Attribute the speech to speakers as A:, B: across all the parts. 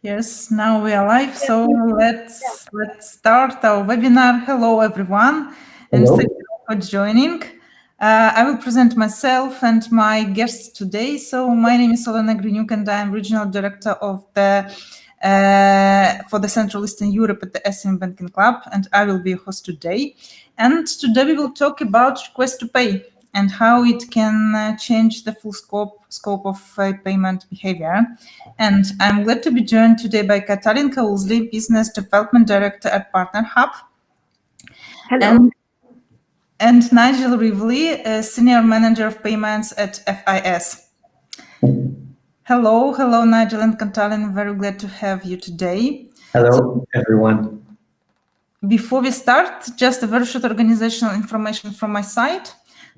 A: Yes, now we are live, so let's start our webinar. Hello, everyone, and
B: Hello.
A: thank you for joining. I will present myself and my guests today. So my name is Olena Grinyuk, and I am Regional Director of the for the Central Eastern Europe at the SME Banking Club, and I will be your host today. And today we will talk about request to pay and how it can change the full scope of payment behavior. And I'm glad to be joined today by Katalin Kauzli, Business Development Director at Partner Hub.
C: Hello.
A: And Nigel Rivley, Senior Manager of Payments at FIS. Hello, Nigel and Katalin. Very glad to have you today.
B: Hello, everyone.
A: Before we start, just a very short organizational information from my side.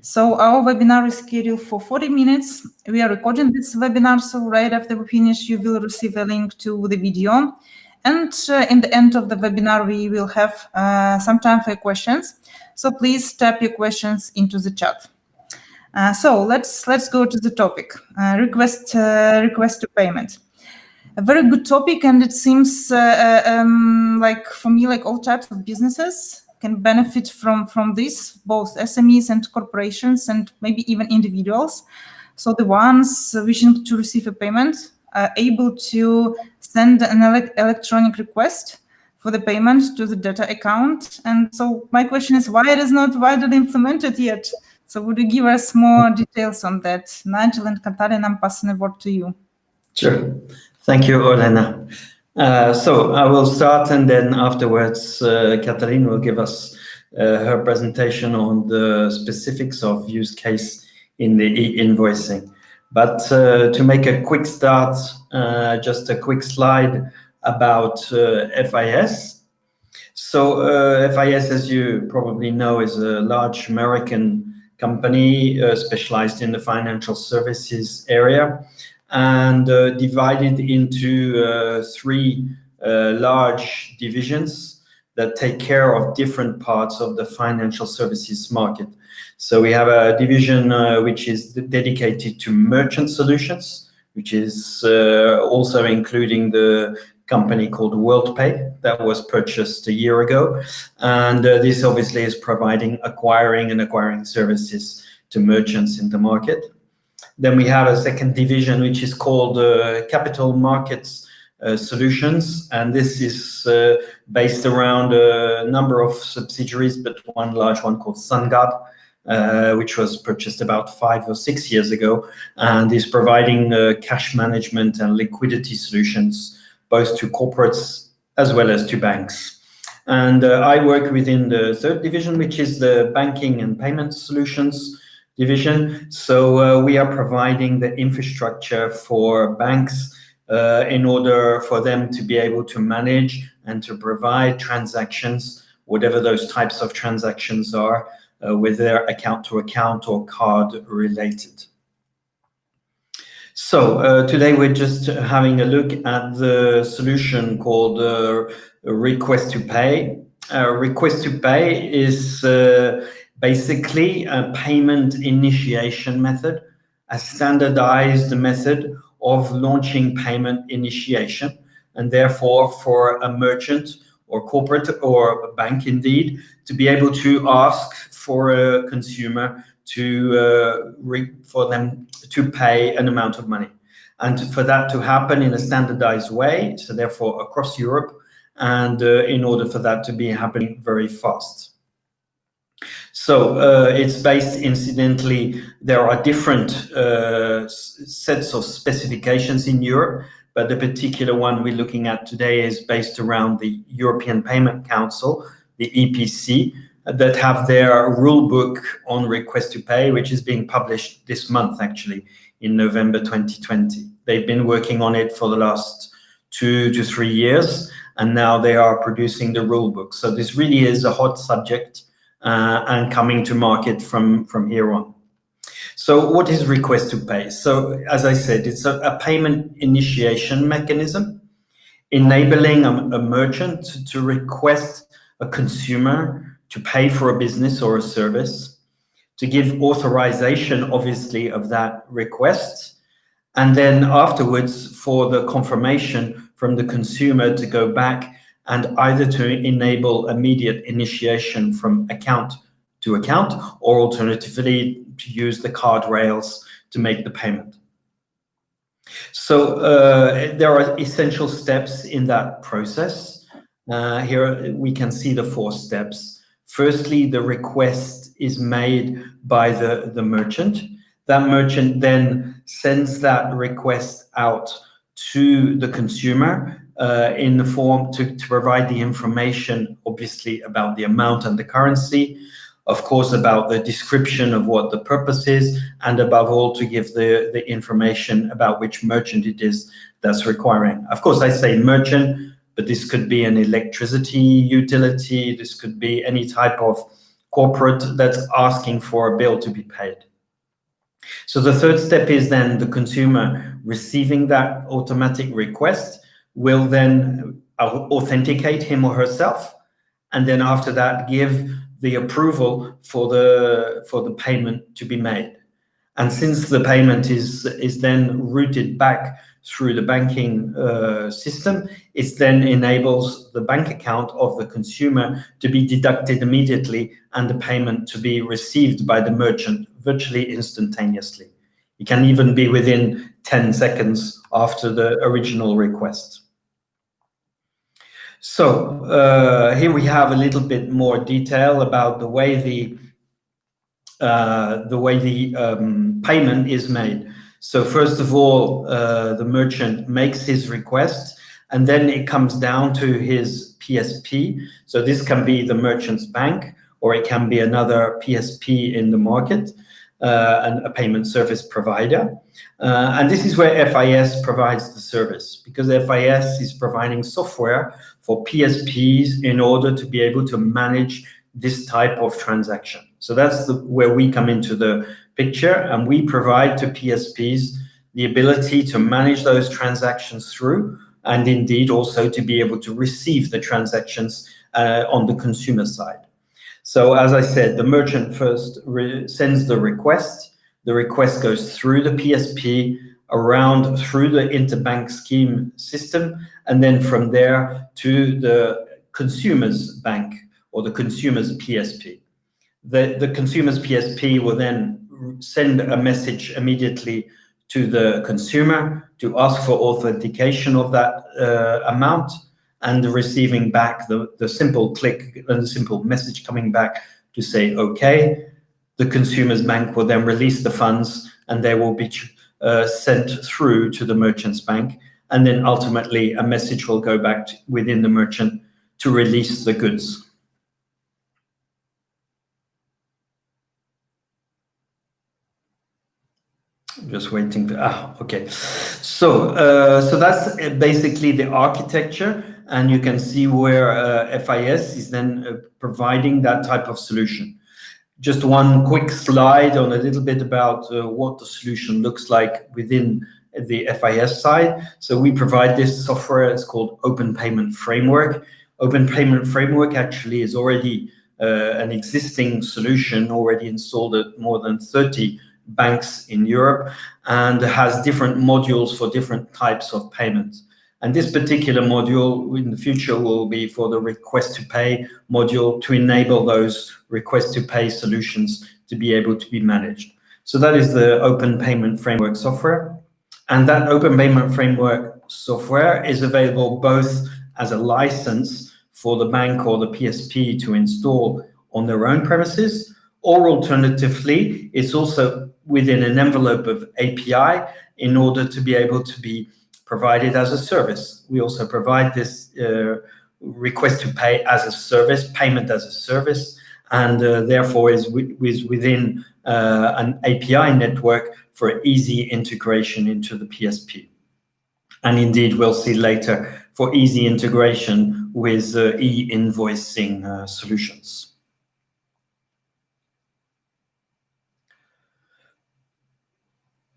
A: So our webinar is scheduled for 40 minutes. We are recording this webinar, so right after we finish, you will receive a link to the video. And in the end of the webinar, we will have some time for questions. So please type your questions into the chat. So let's go to the topic, request to payment. A very good topic, and it seems like for me, like all types of businesses can benefit from this, both SMEs and corporations and maybe even individuals. So the ones wishing to receive a payment are able to send an electronic request for the payment to the data account. And so my question is, why it is not widely implemented yet? So would you give us more details on that? Nigel and Katalin, I'm passing the word to you.
B: Sure. Thank you, Olena. So I will start, and then afterwards, Katalin will give us her presentation on the specifics of use case in the e-invoicing. But to make a quick start, just a quick slide about FIS. So FIS, as you probably know, is a large American company specialized in the financial services area, and divided into three large divisions that take care of different parts of the financial services market. So we have a division which is dedicated to merchant solutions, which is also including the company called WorldPay that was purchased a year ago. And this obviously is providing acquiring services to merchants in the market. Then we have a second division, which is called Capital Markets Solutions. And this is based around a number of subsidiaries, but one large one called SunGard, which was purchased about 5 or 6 years ago, and is providing cash management and liquidity solutions, both to corporates as well as to banks. And I work within the third division, which is the Banking and Payment Solutions division. So we are providing the infrastructure for banks in order for them to be able to manage and to provide transactions, whatever those types of transactions are, with their account-to-account or card-related. So today we're just having a look at the solution called Request to Pay. Request to Pay is basically a payment initiation method, a standardized method of launching payment initiation, and therefore for a merchant or corporate or a bank indeed to be able to ask for a consumer for them to pay an amount of money, and for that to happen in a standardized way, so therefore across Europe, and in order for that to be happening very fast. So it's based, incidentally, there are different sets of specifications in Europe, but the particular one we're looking at today is based around the European Payment Council, the EPC, that have their rule book on request to pay, which is being published this month, actually, in November 2020. They've been working on it for the last 2 to 3 years, and now they are producing the rule book. So this really is a hot subject and coming to market from here on. So what is request to pay? So as I said, it's a payment initiation mechanism enabling a merchant to request a consumer to pay for a business or a service, to give authorization, obviously, of that request, and then afterwards for the confirmation from the consumer to go back and either to enable immediate initiation from account to account, or alternatively to use the card rails to make the payment. So there are essential steps in that process. Here we can see the 4 steps. Firstly, the request is made by the merchant. That merchant then sends that request out to the consumer in the form to provide the information, obviously, about the amount and the currency, of course, about the description of what the purpose is, and above all, to give the information about which merchant it is that's requiring. Of course, I say merchant, but this could be an electricity utility, this could be any type of corporate that's asking for a bill to be paid. So the third step is then the consumer receiving that automatic request will then authenticate him or herself, and then after that give the approval for the payment to be made. And since the payment is then routed back through the banking system, it then enables the bank account of the consumer to be deducted immediately and the payment to be received by the merchant virtually instantaneously. It can even be within 10 seconds after the original request. So here we have a little bit more detail about the way the payment is made. So first of all, the merchant makes his request, and then it comes down to his PSP. So this can be the merchant's bank, or it can be another PSP in the market, and a payment service provider. And this is where FIS provides the service, because FIS is providing software for PSPs in order to be able to manage this type of transaction. So that's where we come into the picture, and we provide to PSPs the ability to manage those transactions through, and indeed also to be able to receive the transactions on the consumer side. So as I said, the merchant first sends the request. The request goes through the PSP, around through the interbank scheme system, and then from there to the consumer's bank or the consumer's PSP. The consumer's PSP will then send a message immediately to the consumer to ask for authentication of that amount, and receiving back the simple click and the simple message coming back to say, okay. The consumer's bank will then release the funds, and they will be sent through to the merchant's bank. And then ultimately a message will go back within the merchant to release the goods. Just waiting for, okay. So that's basically the architecture, and you can see where FIS is then providing that type of solution. Just one quick slide on a little bit about what the solution looks like within the FIS side. So we provide this software, it's called Open Payment Framework. Open Payment Framework actually is already an existing solution, already installed at more than 30 banks in Europe, and has different modules for different types of payments. And this particular module in the future will be for the request to pay module to enable those request to pay solutions to be able to be managed. So that is the Open Payment Framework software. And that Open Payment Framework software is available both as a license for the bank or the PSP to install on their own premises, or alternatively, it's also within an envelope of API in order to be able to be provided as a service. We also provide this request to pay as a service, payment as a service, and therefore is within an API network for easy integration into the PSP. And indeed, we'll see later for easy integration with e-invoicing solutions.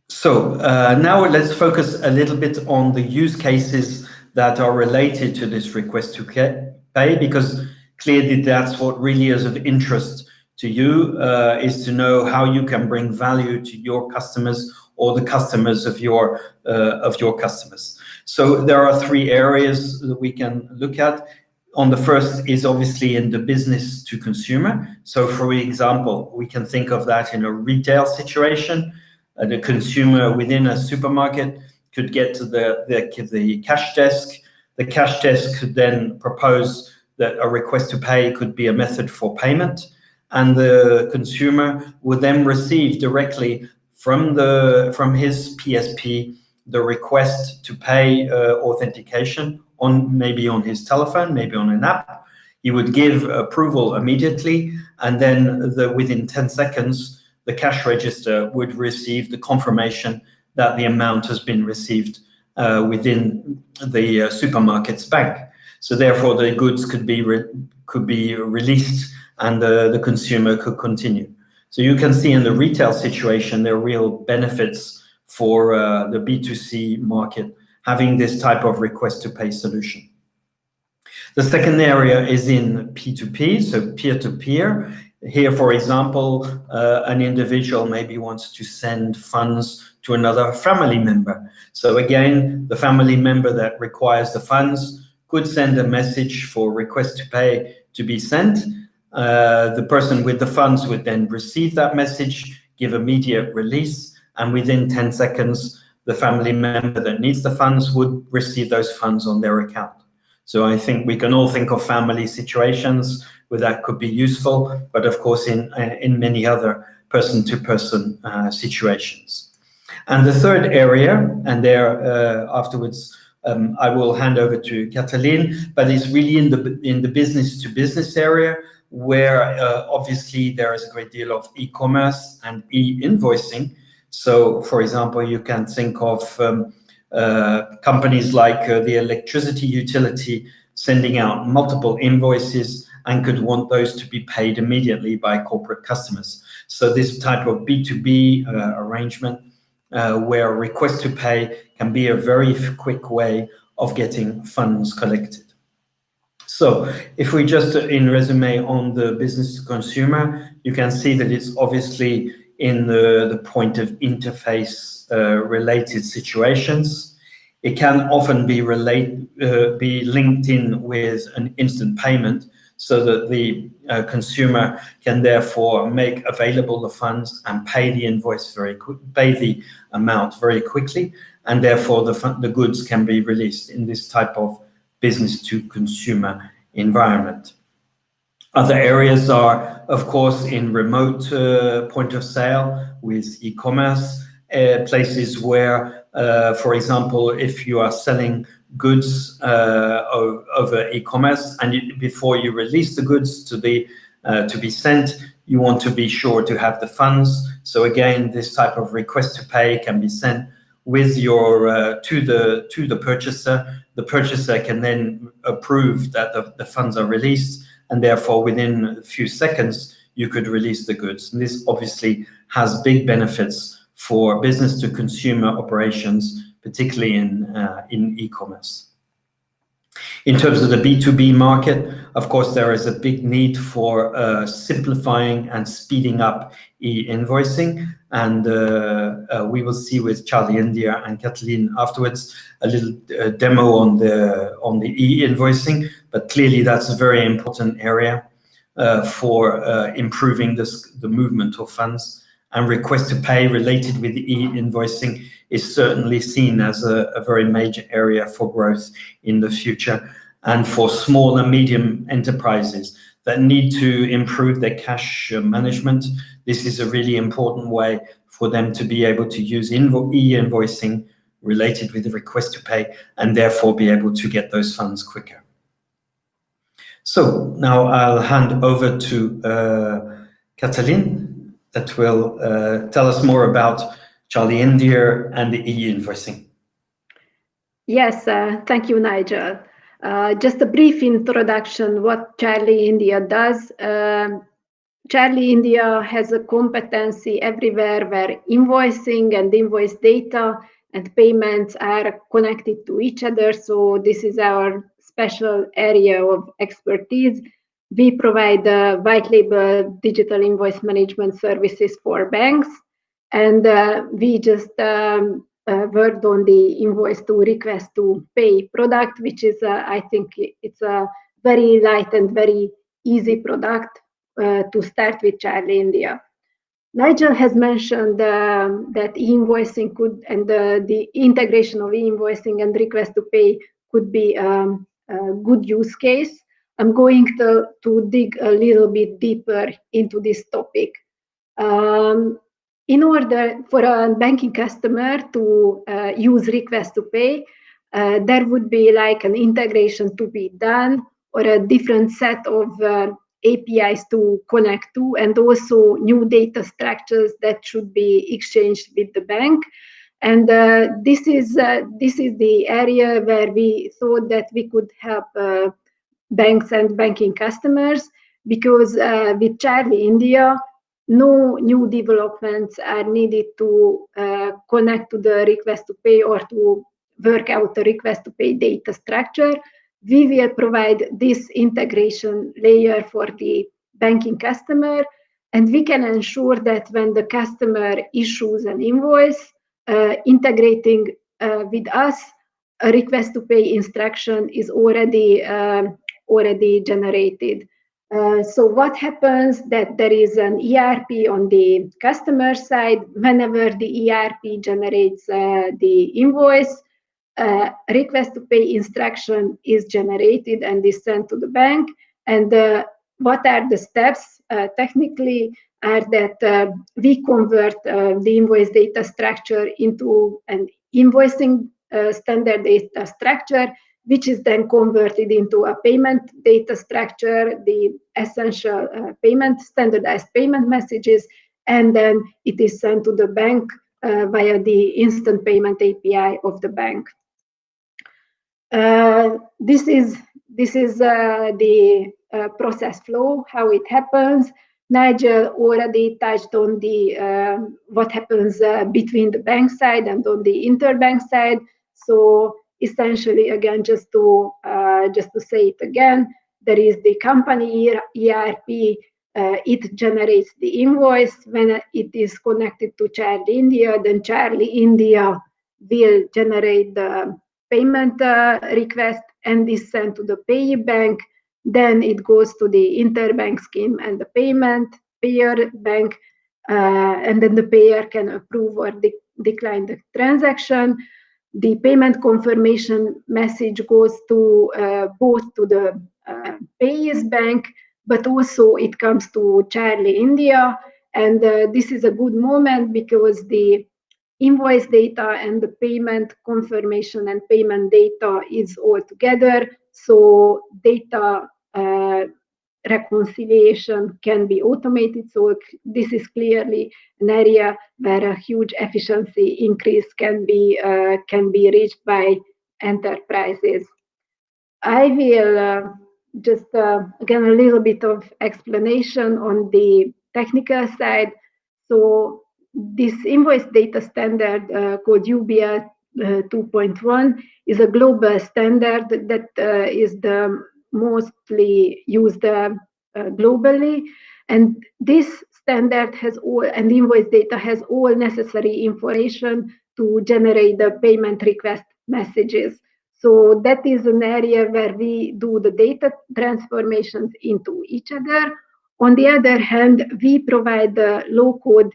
B: So now let's focus a little bit on the use cases that are related to this request to pay, because clearly that's what really is of interest to you, is to know how you can bring value to your customers or the customers of your customers. So there are three areas that we can look at. On the first is obviously in the business to consumer. So for example, we can think of that in a retail situation. The consumer within a supermarket could get to the cash desk. The cash desk could then propose that a request to pay could be a method for payment, and the consumer would then receive directly from his PSP the request to pay authentication maybe on his telephone, maybe on an app. He would give approval immediately, and then within 10 seconds, the cash register would receive the confirmation that the amount has been received within the supermarket's bank. So therefore, the goods could be released, and the consumer could continue. So you can see in the retail situation, there are real benefits for the B2C market having this type of request to pay solution. The second area is in P2P, so peer-to-peer. Here, for example, an individual maybe wants to send funds to another family member. So again, the family member that requires the funds could send a message for request to pay to be sent. The person with the funds would then receive that message, give immediate release, and within 10 seconds, the family member that needs the funds would receive those funds on their account. So I think we can all think of family situations where that could be useful, but of course in many other person-to-person situations. And the third area, and there afterwards I will hand over to Katalin, but it's really in the business-to-business area where obviously there is a great deal of e-commerce and e-invoicing. So, for example, you can think of companies like the electricity utility sending out multiple invoices and could want those to be paid immediately by corporate customers. So this type of B2B arrangement where request to pay can be a very quick way of getting funds collected. So if we just in resume on the business to consumer, you can see that it's obviously in the point of interface related situations. It can often be linked in with an instant payment so that the consumer can therefore make available the funds and pay the invoice pay the amount very quickly, and therefore the goods can be released in this type of business to consumer environment. Other areas are, of course, in remote point of sale with e-commerce, places where, for example, if you are selling goods over e-commerce and before you release the goods to be sent, you want to be sure to have the funds. So again, this type of request to pay can be sent with your to the purchaser. The purchaser can then approve that the funds are released, and therefore within a few seconds you could release the goods. And this obviously has big benefits for business to consumer operations, particularly in e-commerce. In terms of the B2B market, of course, there is a big need for simplifying and speeding up e-invoicing. And we will see with Charlie India and Kathleen afterwards a little demo on the e-invoicing. But clearly, that's a very important area for improving the movement of funds. And request to pay related with e-invoicing is certainly seen as a very major area for growth in the future. And for small and medium enterprises that need to improve their cash management, this is a really important way for them to be able to use e-invoicing related with the request to pay and therefore be able to get those funds quicker. So now I'll hand over to Katalin that will tell us more about Charlie India and the e-invoicing.
C: Yes, thank you, Nigel. Just a brief introduction what Charlie India does. Charlie India has a competency everywhere where invoicing and invoice data and payments are connected to each other. So this is our special area of expertise. We provide white label digital invoice management services for banks. And we just worked on the invoice to request to pay product, which is, I think it's a very light and very easy product to start with Charlie India. Nigel has mentioned that e-invoicing could, and the integration of e-invoicing and request to pay could be a good use case. I'm going to dig a little bit deeper into this topic. In order for a banking customer to use request to pay, there would be like an integration to be done, or a different set of APIs to connect to, and also new data structures that should be exchanged with the bank. And this is the area where we thought that we could help banks and banking customers, because with Charlie India, no new developments are needed to connect to the request to pay or to work out the request to pay data structure. We will provide this integration layer for the banking customer, and we can ensure that when the customer issues an invoice, integrating with us, a request to pay instruction is already generated. So what happens that there is an ERP on the customer side. Whenever the ERP generates the invoice, request to pay instruction is generated and is sent to the bank. And what are the steps technically are that we convert the invoice data structure into an invoicing standard data structure, which is then converted into a payment data structure, the essential standardized payment messages, and then it is sent to the bank via the instant payment API of the bank. This is the process flow, how it happens. Nigel already touched on the what happens between the bank side and on the interbank side. So essentially, again, just to say it again, there is the company ERP. It generates the invoice. When it is connected to Charlie India, then Charlie India will generate the payment request and is sent to the payee bank. Then it goes to the interbank scheme and the payer bank, and then the payer can approve or decline the transaction. The payment confirmation message goes to both to the payee's bank, but also it comes to Charlie India. And this is a good moment because the invoice data and the payment confirmation and payment data is all together. So data reconciliation can be automated. So this is clearly an area where a huge efficiency increase can be reached by enterprises. I will just again a little bit of explanation on the technical side. So this invoice data standard called UBL 2.1 is a global standard that is the mostly used globally, and this standard has all, and invoice data has all necessary information to generate the payment request messages. So that is an area where we do the data transformations into each other. On the other hand, we provide the low-code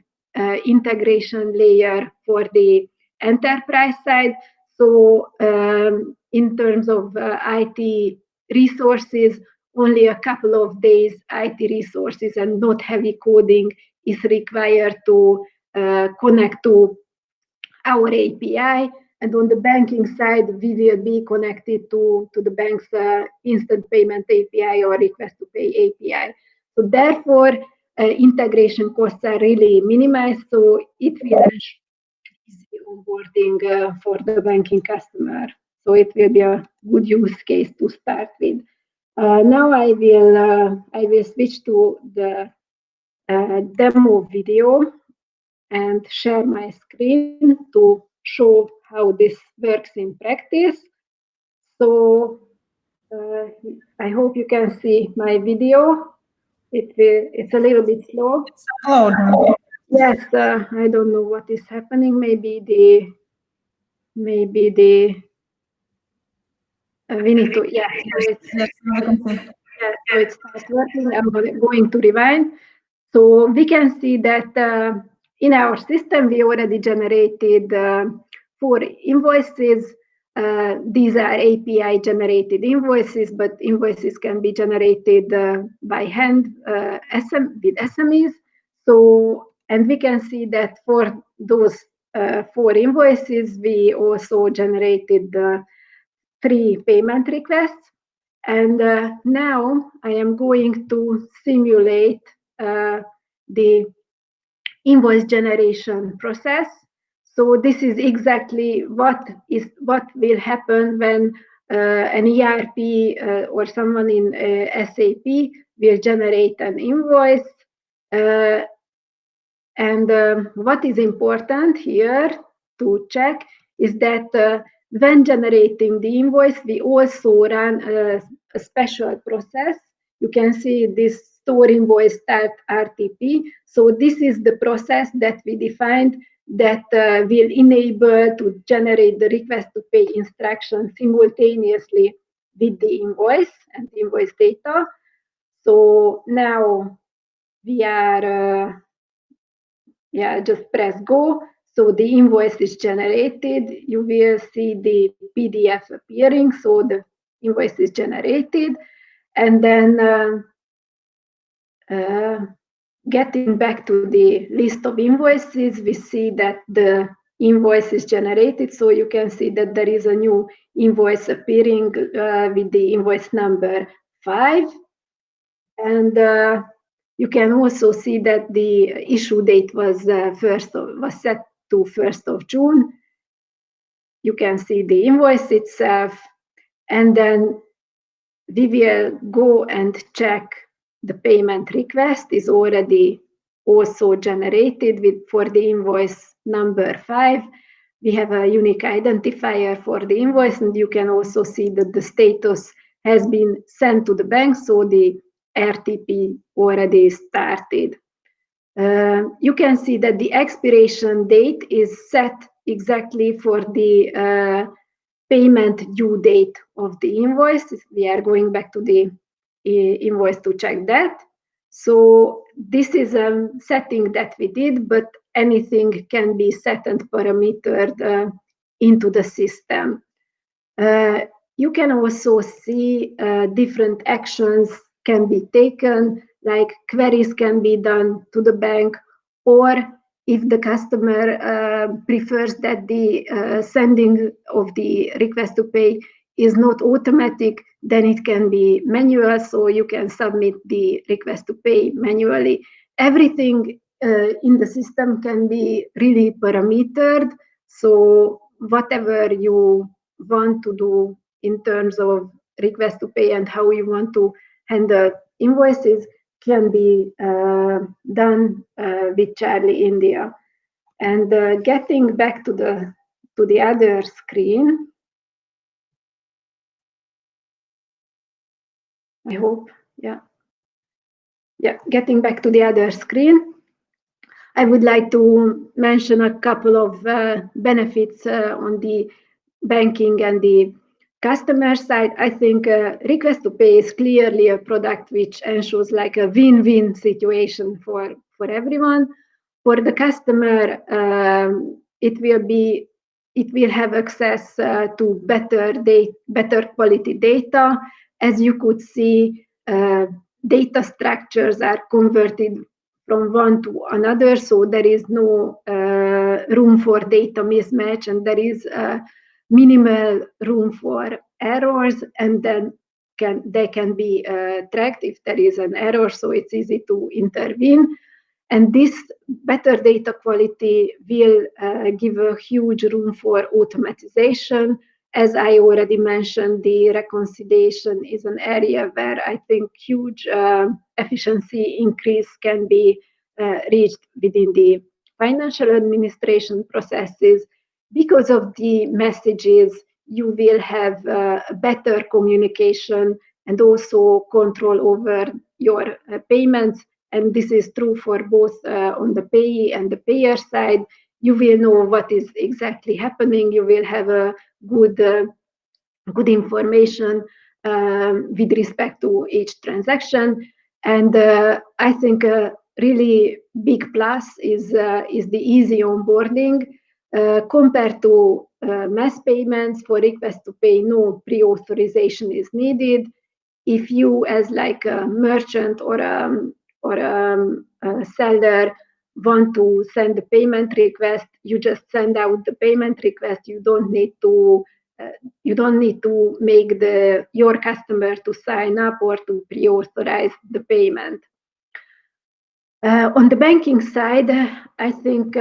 C: integration layer for the enterprise side. So in terms of IT resources, only a couple of days IT resources and not heavy coding is required to connect to our API. And on the banking side, we will be connected to the bank's instant payment API or request to pay API. So therefore, integration costs are really minimized. So it will ensure easy onboarding for the banking customer. So it will be a good use case to start with. Now I will switch to the demo video and share my screen to show how this works in practice. So I hope you can see my video. It's a little bit slow.
A: It's uploading.
C: Yes, I don't know what is happening. Maybe the we need to, yeah, so it's,
A: Yes, we can see.
C: yeah, so it starts working. I'm going to rewind. So we can see that in our system, we already generated 4 invoices. These are API generated invoices, but invoices can be generated by hand with SMEs. So, and we can see that for those 4 invoices, we also generated 3 payment requests. And now I am going to simulate the invoice generation process. So this is exactly what will happen when an ERP or someone in SAP will generate an invoice. And what is important here to check is that when generating the invoice, we also run a special process. You can see this store invoice start RTP. So this is the process that we defined that will enable to generate the request to pay instruction simultaneously with the invoice and the invoice data. So now we are just press go. So the invoice is generated. You will see the PDF appearing. So the invoice is generated. And then getting back to the list of invoices, we see that the invoice is generated. So you can see that there is a new invoice appearing with the invoice number 5. And you can also see that the issue date was set to 1st of June. You can see the invoice itself, and then we will go and check the payment request is already also generated for the invoice number 5. We have a unique identifier for the invoice, and you can also see that the status has been sent to the bank, so the RTP already started. You can see that the expiration date is set exactly for the payment due date of the invoice. We are going back to the invoice to check that. So this is a setting that we did, but anything can be set and parametered into the system. You can also see different actions can be taken, like queries can be done to the bank, or if the customer prefers that the sending of the request to pay is not automatic, then it can be manual, so you can submit the request to pay manually. Everything in the system can be really parametered, so whatever you want to do in terms of request to pay and how you want to handle invoices can be done with Charlie India. And getting back to the other screen, I hope, getting back to the other screen, I would like to mention a couple of benefits on the banking and the customer side. I think request to pay is clearly a product which ensures like a win-win situation for everyone. For the customer, it will have access to better quality data. As you could see, data structures are converted from one to another, so there is no room for data mismatch, and there is minimal room for errors, and then they can be tracked if there is an error, so it's easy to intervene. And this better data quality will give a huge room for automatization. As I already mentioned, the reconciliation is an area where I think huge efficiency increase can be reached within the financial administration processes. Because of the messages, you will have better communication and also control over your payments and this is true for both on the payee and the payer side. You will know what is exactly happening. You will have a good information with respect to each transaction. And I think a really big plus is the easy onboarding compared to mass payments. For request to pay, no pre-authorization is needed. If you, as like a merchant or a seller, want to send a payment request, you just send out the payment request. You don't need to make your customer to sign up or to pre-authorize the payment. On the banking side, I think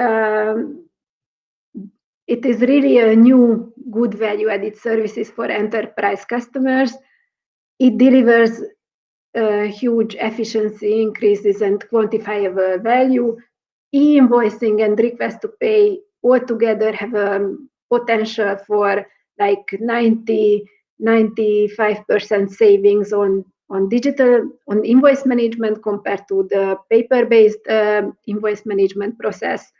C: it is really a new good value-added services for enterprise customers. It delivers huge efficiency increases and quantifiable value. E-invoicing and request to pay altogether have a potential for like 95% savings on invoice management compared to the paper-based invoice management process.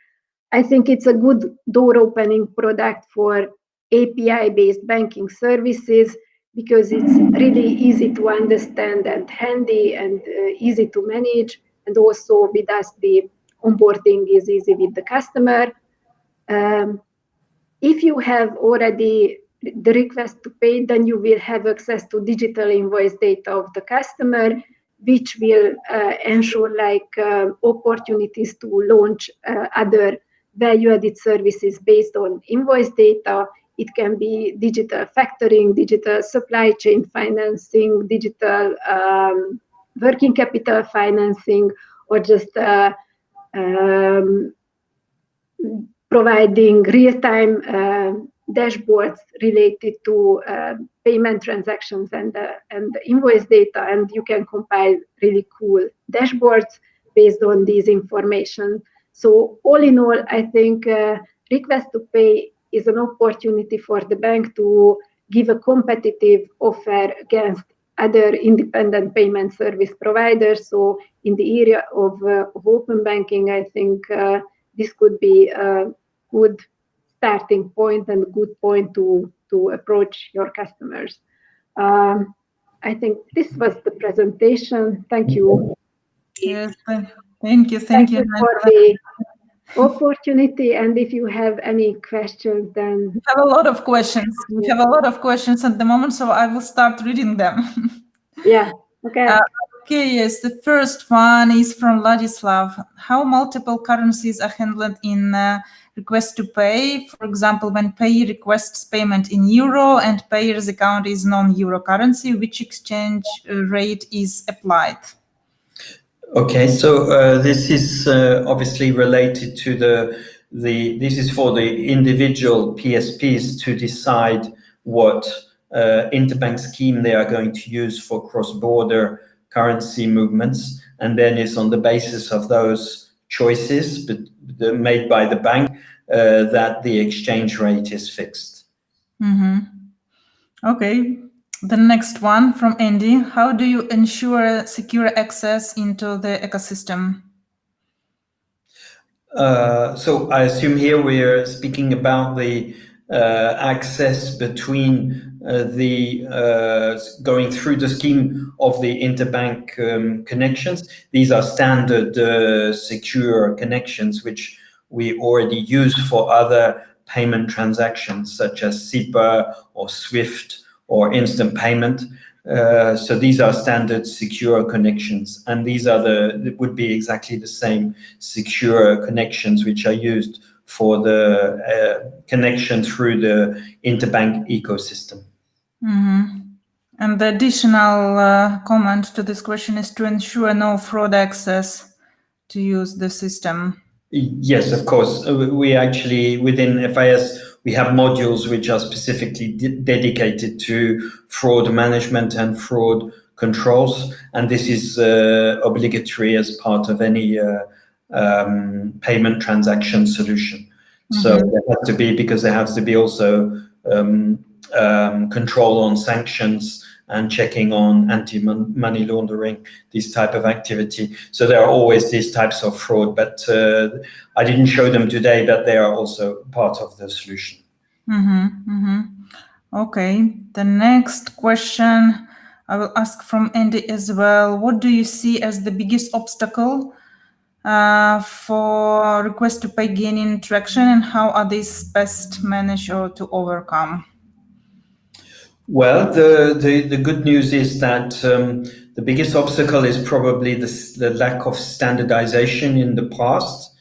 C: I think it's a good door-opening product for API-based banking services because it's really easy to understand and handy and easy to manage. And also with us, the onboarding is easy with the customer. If you have already the request to pay, then you will have access to digital invoice data of the customer, which will ensure like opportunities to launch other value-added services based on invoice data. It can be digital factoring, digital supply chain financing, digital working capital financing, or just providing real-time dashboards related to payment transactions and the invoice data. And you can compile really cool dashboards based on these information. So all in all, I think request to pay is an opportunity for the bank to give a competitive offer against other independent payment service providers. So in the area of open banking, I think this could be a good starting point and a good point to approach your customers. I think this was the presentation. Thank you.
A: Yes, thank you.
C: Thank you for the opportunity. And if you have any questions, then
A: we have a lot of questions. We have a lot of questions at the moment, so I will start reading them.
C: Yeah. Okay.
A: Okay, yes, the first one is from Ladislav. How multiple currencies are handled in request to pay? For example, when payee requests payment in euro and payer's account is non-euro currency, which exchange rate is applied?
B: Okay, so this is obviously related to this is for the individual PSPs to decide what interbank scheme they are going to use for cross-border currency movements, and then it's on the basis of those choices made by the bank that the exchange rate is fixed.
A: Mm-hmm. Okay. The next one from Andy. How do you ensure secure access into the ecosystem?
B: So I assume here we're speaking about the access between going through the scheme of the interbank connections. These are standard secure connections which we already use for other payment transactions such as SEPA or SWIFT or instant payment. So these are standard secure connections, and these are would be exactly the same secure connections which are used for the connection through the interbank ecosystem.
A: Mm-hmm. And the additional comment to this question is to ensure no fraud access to use the system.
B: Yes, of course. We actually, within FIS, we have modules which are specifically dedicated to fraud management and fraud controls. And this is obligatory as part of any payment transaction solution. Mm-hmm. So there has to be, because there has to be also control on sanctions and checking on anti-money laundering, this type of activity. So there are always these types of fraud, but I didn't show them today, but they are also part of the solution.
A: Okay, the next question I will ask from Andy as well. What do you see as the biggest obstacle for request to pay gaining traction, and how are these best managed or to overcome?
B: Well, the good news is that the biggest obstacle is probably the lack of standardization in the past.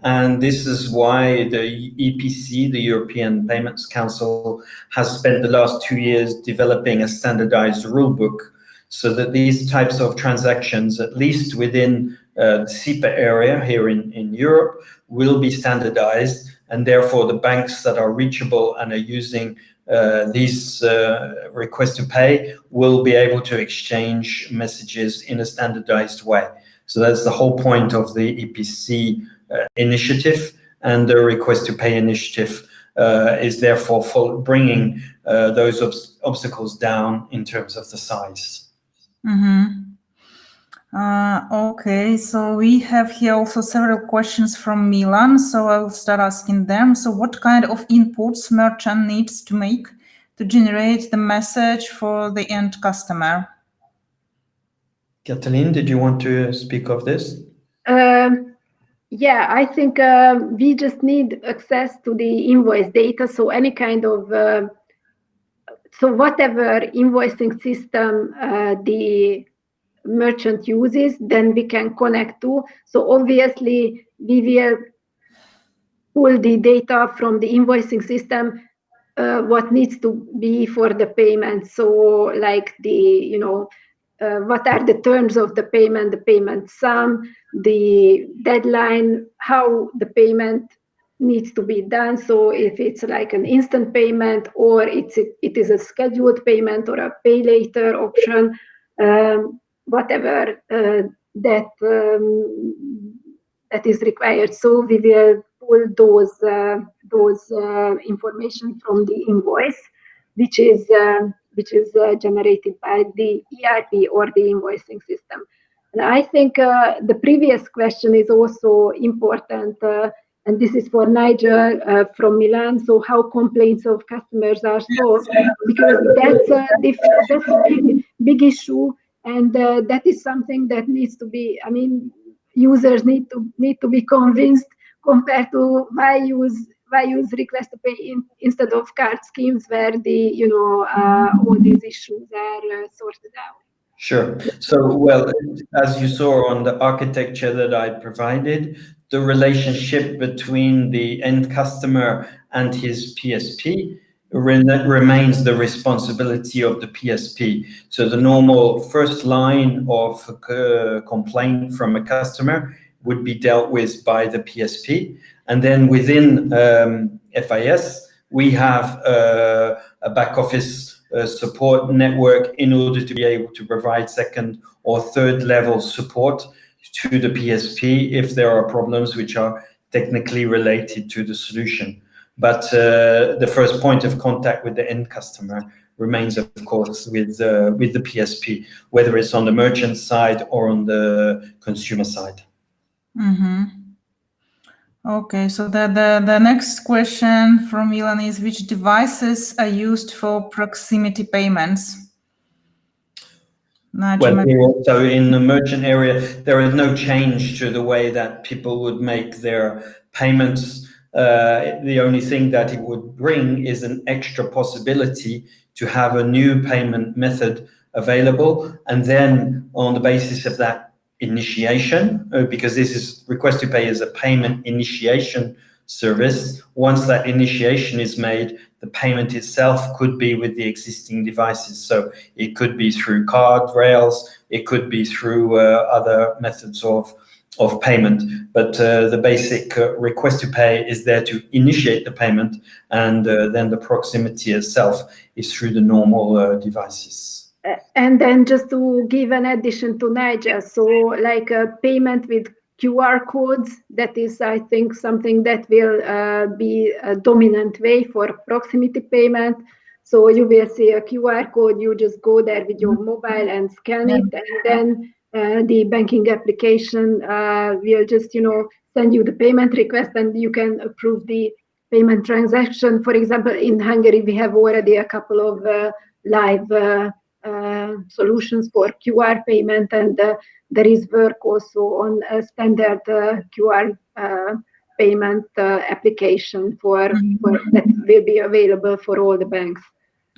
B: And this is why the EPC, the European Payments Council, has spent the last 2 years developing a standardized rule book so that these types of transactions, at least within the SEPA area here in Europe, will be standardized. And therefore, the banks that are reachable and are using these requests to pay will be able to exchange messages in a standardized way. So that's the whole point of the EPC initiative, and the request to pay initiative is therefore bringing those obstacles down in terms of the size.
A: Okay, so we have here also several questions from Milan, so I will start asking them. So what kind of inputs merchant needs to make to generate the message for the end customer?
B: Katalin, did you want to speak of this?
C: Yeah, I think we just need access to the invoice data. So any kind of, so whatever invoicing system the merchant uses, then we can connect to. So obviously we will pull the data from the invoicing system, what needs to be for the payment. So like the, what are the terms of the payment sum, the deadline, how the payment needs to be done. So if it's like an instant payment, or it is a scheduled payment, or a pay later option, whatever that is required. So we will pull those information from the invoice, which is generated by the ERP or the invoicing system. And I think the previous question is also important, and this is for Nigel from Milan. So how complaints of customers are solved, because that's a big issue, and that is something that needs to be. I mean, users need to be convinced, compared to why use request to pay instead of card schemes, where the all these issues are sorted out.
B: Sure. So, well, as you saw on the architecture that I provided, the relationship between the end customer and his PSP remains the responsibility of the PSP. So the normal first line of complaint from a customer would be dealt with by the PSP. And then within FIS, we have a back office support network in order to be able to provide second or third level support to the PSP if there are problems which are technically related to the solution. But the first point of contact with the end customer remains, of course, with the PSP, whether it's on the merchant side or on the consumer side.
A: Okay, so the next question from Milan is, which devices are used for proximity payments?
B: Well, so in the merchant area, there is no change to the way that people would make their payments. The only thing that it would bring is an extra possibility to have a new payment method available. And then on the basis of that initiation, because this is request to pay as a payment initiation service, once that initiation is made, the payment itself could be with the existing devices. So it could be through card rails, it could be through other methods of payment. But the basic request to pay is there to initiate the payment, and then the proximity itself is through the normal devices.
C: And then just to give an addition to Nigel, so like a payment with QR codes, that is, I think, something that will be a dominant way for proximity payment. So you will see a QR code, you just go there with your mobile and scan it, and then the banking application will just, send you the payment request, and you can approve the payment transaction. For example, in Hungary, we have already a couple of live solutions for QR payment, and there is work also on a standard QR payment application that will be available for all the banks.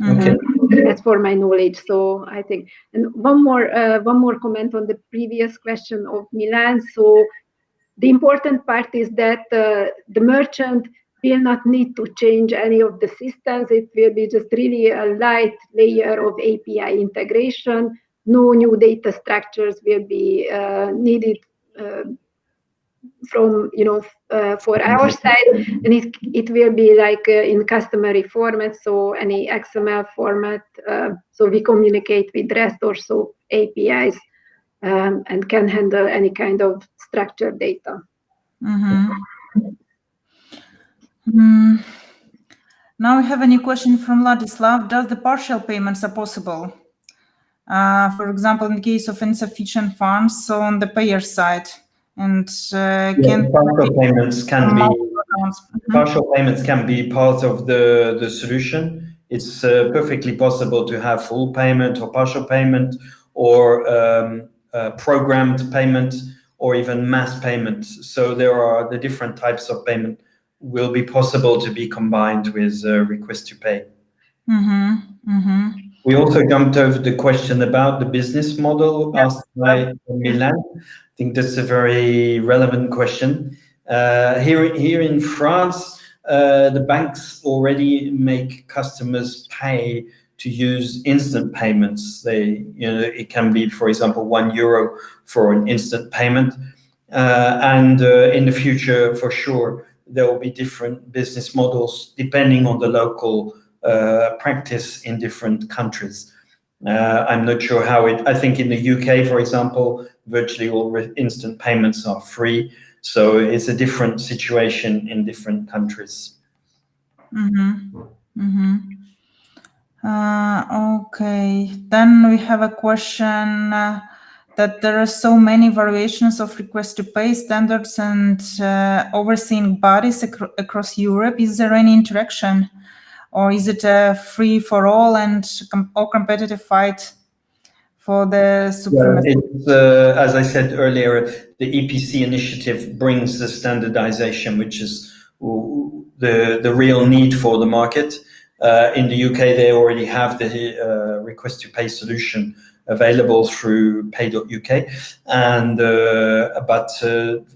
B: Okay.
C: That's for my knowledge. So I think, and one more comment on the previous question of Milan. So the important part is that the merchant will not need to change any of the systems. It will be just really a light layer of API integration. No new data structures will be needed from for our side, and it will be like in customary format, so any XML format, so we communicate with REST or so APIs, and can handle any kind of structured data.
A: Now we have a new question from Ladislav. Does the partial payments are possible? For example, in the case of insufficient funds, so on the payer side, and
B: partial payments can be partial payments can be part of the solution. It's perfectly possible to have full payment or partial payment, or programmed payment, or even mass payment. So there are the different types of payment will be possible to be combined with request to pay. We also jumped over the question about the business model asked by Milan. I think that's a very relevant question. Here in France, the banks already make customers pay to use instant payments. It can be, for example, €1 for an instant payment, and in the future, for sure, there will be different business models depending on the local practice in different countries. I'm not sure how I think in the UK, for example, virtually all instant payments are free. So it's a different situation in different countries.
A: Okay, then we have a question that there are so many variations of request to pay standards and overseeing bodies across Europe. Is there any interaction, or is it a free for all and or competitive fight for the supremacy?
B: As I said earlier, the EPC initiative brings the standardization, which is the real need for the market. In the UK, they already have the request to pay solution available through pay.uk, and but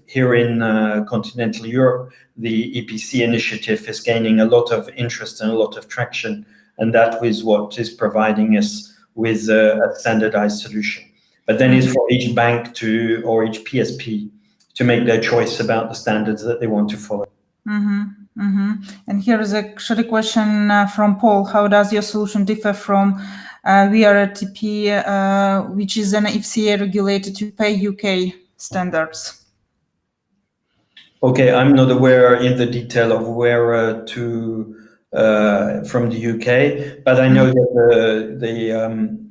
B: here in continental Europe, the EPC initiative is gaining a lot of interest and a lot of traction, and that is what is providing us with a standardized solution. But then it's for each bank or each PSP to make their choice about the standards that they want to follow.
A: And here is actually a question from Paul. How does your solution differ from VRTP, which is an FCA regulated to pay UK standards?
B: Okay, I'm not aware in the detail of where from the UK, but I know that the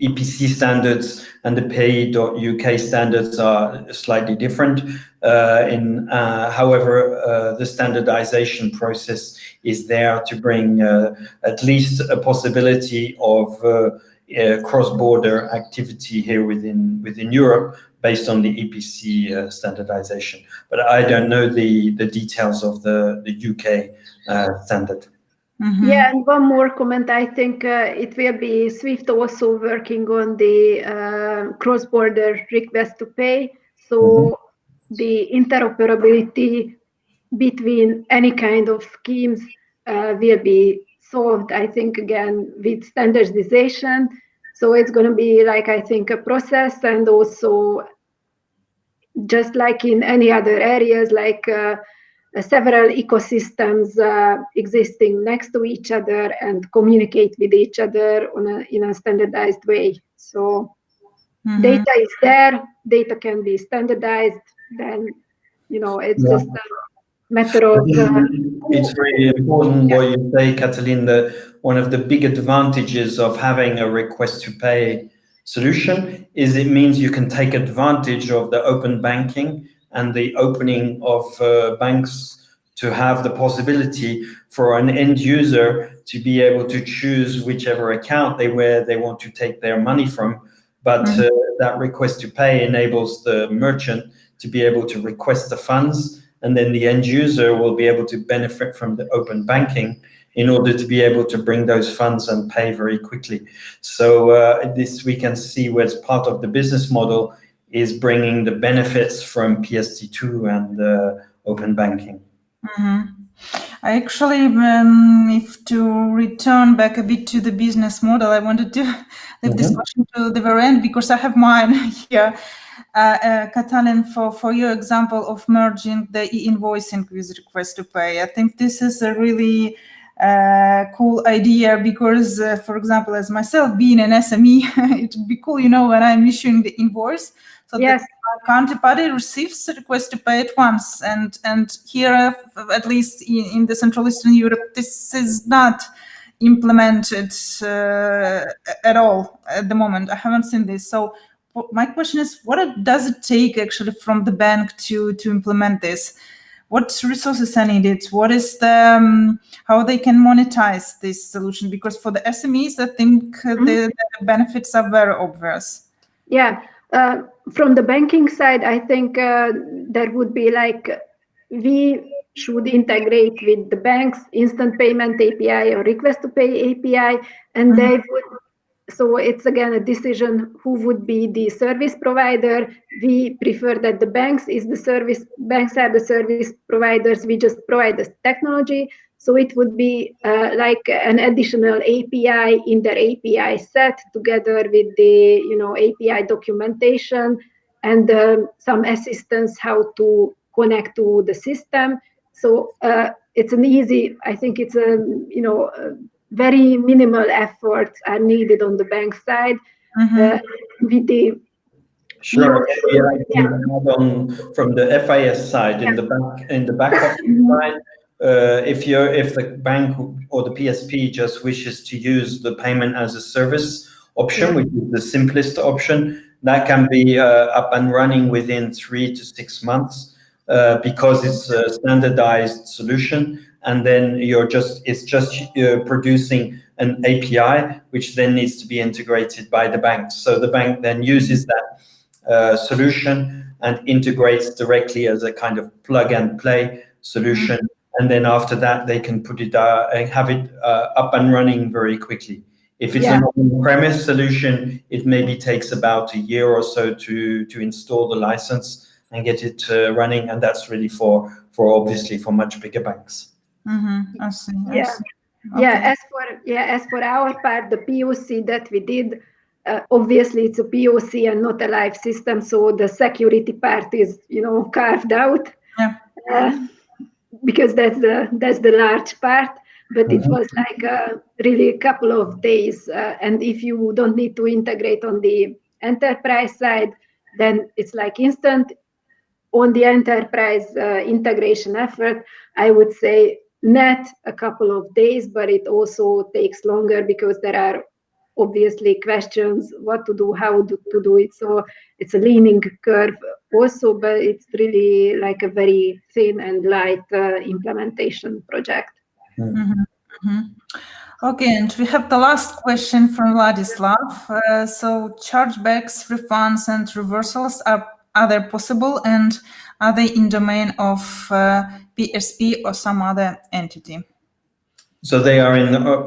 B: EPC standards and the pay.uk standards are slightly different. However, the standardization process is there to bring at least a possibility of cross-border activity here within Europe based on the EPC standardization. But I don't know the details of the UK standard.
C: Yeah, and one more comment. I think it will be SWIFT also working on the cross-border request to pay. So the interoperability between any kind of schemes will be solved, I think, again, with standardization. So it's going to be like, I think, a process, and also just like in any other areas, like several ecosystems existing next to each other and communicate with each other in a standardized way. So data is there, data can be standardized, then, it's just a matter of...
B: It's very important what you say, Katalin, that one of the big advantages of having a request to pay solution is it means you can take advantage of the open banking and the opening of banks to have the possibility for an end user to be able to choose whichever account they want to take their money from. But that request to pay enables the merchant to be able to request the funds, and then the end user will be able to benefit from the open banking in order to be able to bring those funds and pay very quickly. So this we can see where part of the business model is bringing the benefits from PSD2 and open banking.
A: I actually, if to return back a bit to the business model, I wanted to leave this question to the very end because I have mine here. Katalin, for your example of merging the e-invoicing with request to pay, I think this is a really cool idea because, for example, as myself being an SME, it would be cool, when I'm issuing the invoice, so
C: yes.
A: the counterparty receives a request to pay at once. And here, at least in the Central Eastern Europe, this is not implemented at all at the moment. I haven't seen this. So my question is, what does it take actually from the bank to implement this? What resources are needed? What is the how they can monetize this solution? Because for the SMEs, I think the benefits are very obvious.
C: Yeah, from the banking side, I think there would be we should integrate with the bank's instant payment API or request to pay API, and they would. So it's again a decision who would be the service provider. We prefer that the banks are the service providers. We just provide the technology. So it would be like an additional API in their API set together with the API documentation and some assistance how to connect to the system. So it's an easy. I think it's a very minimal efforts are needed on the bank side with the
B: Sure. From the FIS side, in the back office side, if the bank or the PSP just wishes to use the payment as a service option, which is the simplest option, that can be up and running within 3 to 6 months because it's a standardized solution. And then it's just producing an API, which then needs to be integrated by the bank. So the bank then uses that solution and integrates directly as a kind of plug and play solution. And then after that, they can put it and have it up and running very quickly. If it's an on-premise solution, it maybe takes about a year or so to install the license and get it running. And that's really for obviously for much bigger banks.
A: I see.
C: Yeah.
A: Okay.
C: As for our part, the POC that we did, obviously it's a POC and not a live system, so the security part is carved out. Because that's the large part. But it was really a couple of days, and if you don't need to integrate on the enterprise side, then it's instant. On the enterprise integration effort, I would say not a couple of days, but it also takes longer because there are obviously questions what to do, how to do it. So it's a learning curve also, but it's really a very thin and light implementation project.
A: Okay, and we have the last question from Vladislav. So chargebacks, refunds, and reversals are they possible, and are they in domain of PSP or some other entity?
B: So they are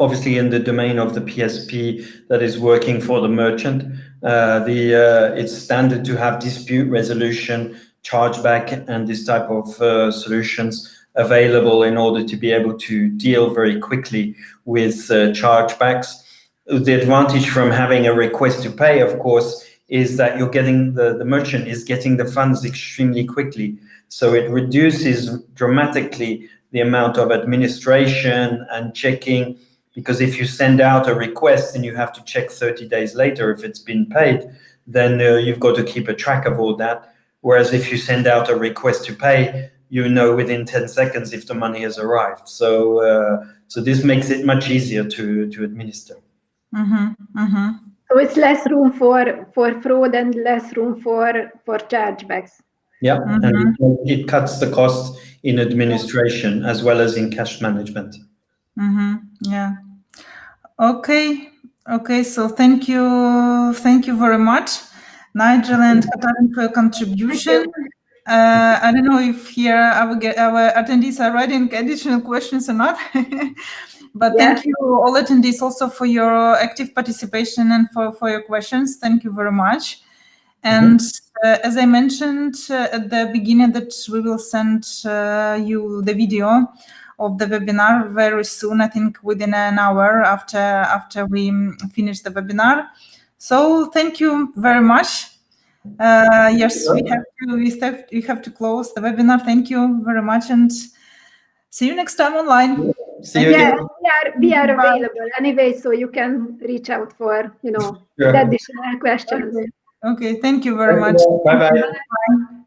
B: obviously in the domain of the PSP that is working for the merchant. It's standard to have dispute resolution, chargeback, and this type of solutions available in order to be able to deal very quickly with chargebacks. The advantage from having a request to pay, of course, is that you're getting the merchant is getting the funds extremely quickly. So it reduces dramatically the amount of administration and checking, because if you send out a request and you have to check 30 days later if it's been paid, then you've got to keep a track of all that. Whereas if you send out a request to pay, within 10 seconds if the money has arrived. So So this makes it much easier to administer.
C: So it's less room for fraud and less room for chargebacks.
B: Yeah, and it cuts the cost in administration as well as in cash management.
A: Yeah. Okay. So thank you very much, Nigel and Katalin, for your contribution. I don't know if here our attendees are writing additional questions or not, but thank you all attendees also for your active participation and for your questions. Thank you very much. And as I mentioned at the beginning, that we will send you the video of the webinar very soon, I think within an hour after we finish the webinar. So thank you very much. Yes, we have to close the webinar. Thank you very much, and see you next time online.
B: See you again.
C: We are available anyway, so you can reach out for additional questions.
A: Okay, thank you very much.
B: Bye-bye.
A: Bye.